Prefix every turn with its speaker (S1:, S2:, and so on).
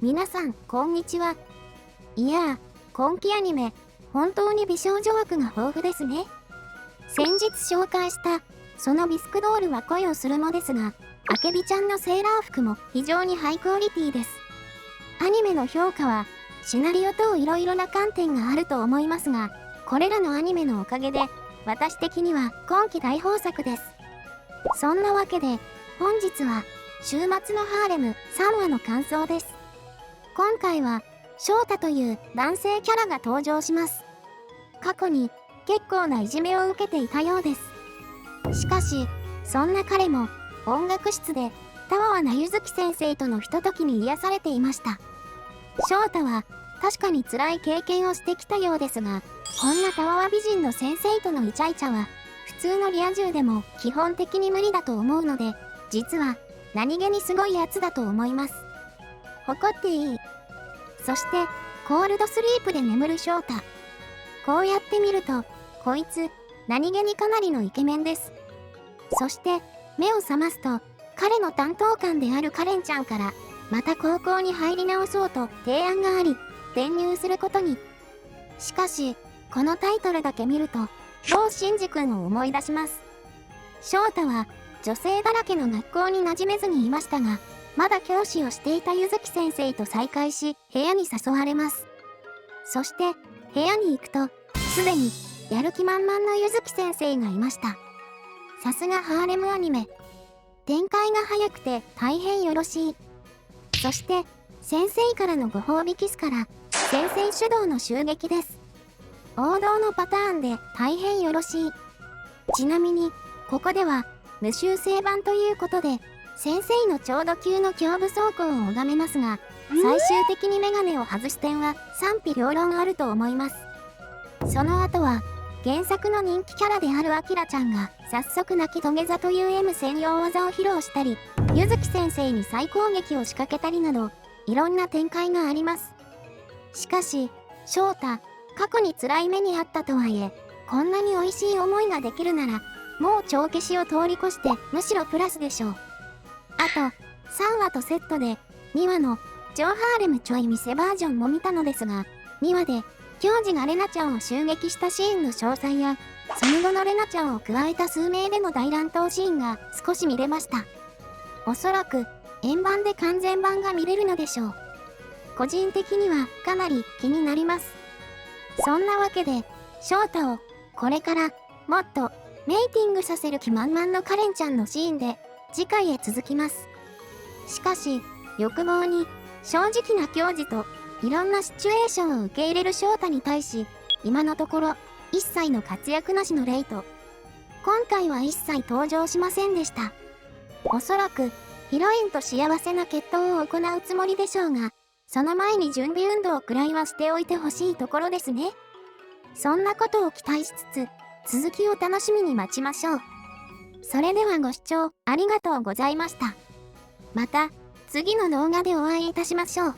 S1: 皆さん、こんにちは。いやー、今期アニメ、本当に美少女枠が豊富ですね。先日紹介した、そのビスクドールは恋をするのですが、あけびちゃんのセーラー服も非常にハイクオリティです。アニメの評価は、シナリオ等いろいろな観点があると思いますが、これらのアニメのおかげで、私的には今季大豊作です。そんなわけで、本日は、週末のハーレム3話の感想です。今回は、翔太という男性キャラが登場します。過去に結構ないじめを受けていたようです。しかし、そんな彼も音楽室で田川なゆずき先生とのひとときに癒されていました。翔太は確かに辛い経験をしてきたようですが、こんな田川美人の先生とのイチャイチャは普通のリア充でも基本的に無理だと思うので、実は何気にすごいやつだと思います。誇っていい。そして、コールドスリープで眠る翔太。こうやって見ると、こいつ、何気にかなりのイケメンです。そして、目を覚ますと、彼の担当官であるカレンちゃんから、また高校に入り直そうと提案があり、転入することに。しかし、このタイトルだけ見ると、某シンジ君を思い出します。翔太は、女性だらけの学校に馴染めずにいましたが、まだ教師をしていたゆずき先生と再会し、部屋に誘われます。そして、部屋に行くと、すでに、やる気満々のゆずき先生がいました。さすがハーレムアニメ。展開が早くて大変よろしい。そして、先生からのご褒美キスから、先生主導の襲撃です。王道のパターンで大変よろしい。ちなみに、ここでは、無修正版ということで、先生のちょうど級の胸部走行を拝めますが、最終的にメガネを外す点は賛否両論あると思います。その後は、原作の人気キャラであるアキラちゃんが早速泣き土下座という M 専用技を披露したり、ゆずき先生に再攻撃を仕掛けたりなど、いろんな展開があります。しかし、翔太、過去に辛い目にあったとはいえ、こんなに美味しい思いができるなら、もう帳消しを通り越してむしろプラスでしょう。あと、3話とセットで、2話の、超ハーレムちょい見せバージョンも見たのですが、2話で、教授がレナちゃんを襲撃したシーンの詳細や、その後のレナちゃんを加えた数名での大乱闘シーンが少し見れました。おそらく、円盤で完全版が見れるのでしょう。個人的にはかなり気になります。そんなわけで、翔太を、これから、もっと、メイティングさせる気満々のカレンちゃんのシーンで、次回へ続きます。しかし、欲望に正直な教授といろんなシチュエーションを受け入れる翔太に対し、今のところ一切の活躍なしのレイト。今回は一切登場しませんでした。おそらくヒロインと幸せな決闘を行うつもりでしょうが、その前に準備運動くらいはしておいてほしいところですね。そんなことを期待しつつ、続きを楽しみに待ちましょう。それではご視聴ありがとうございました。また次の動画でお会いいたしましょう。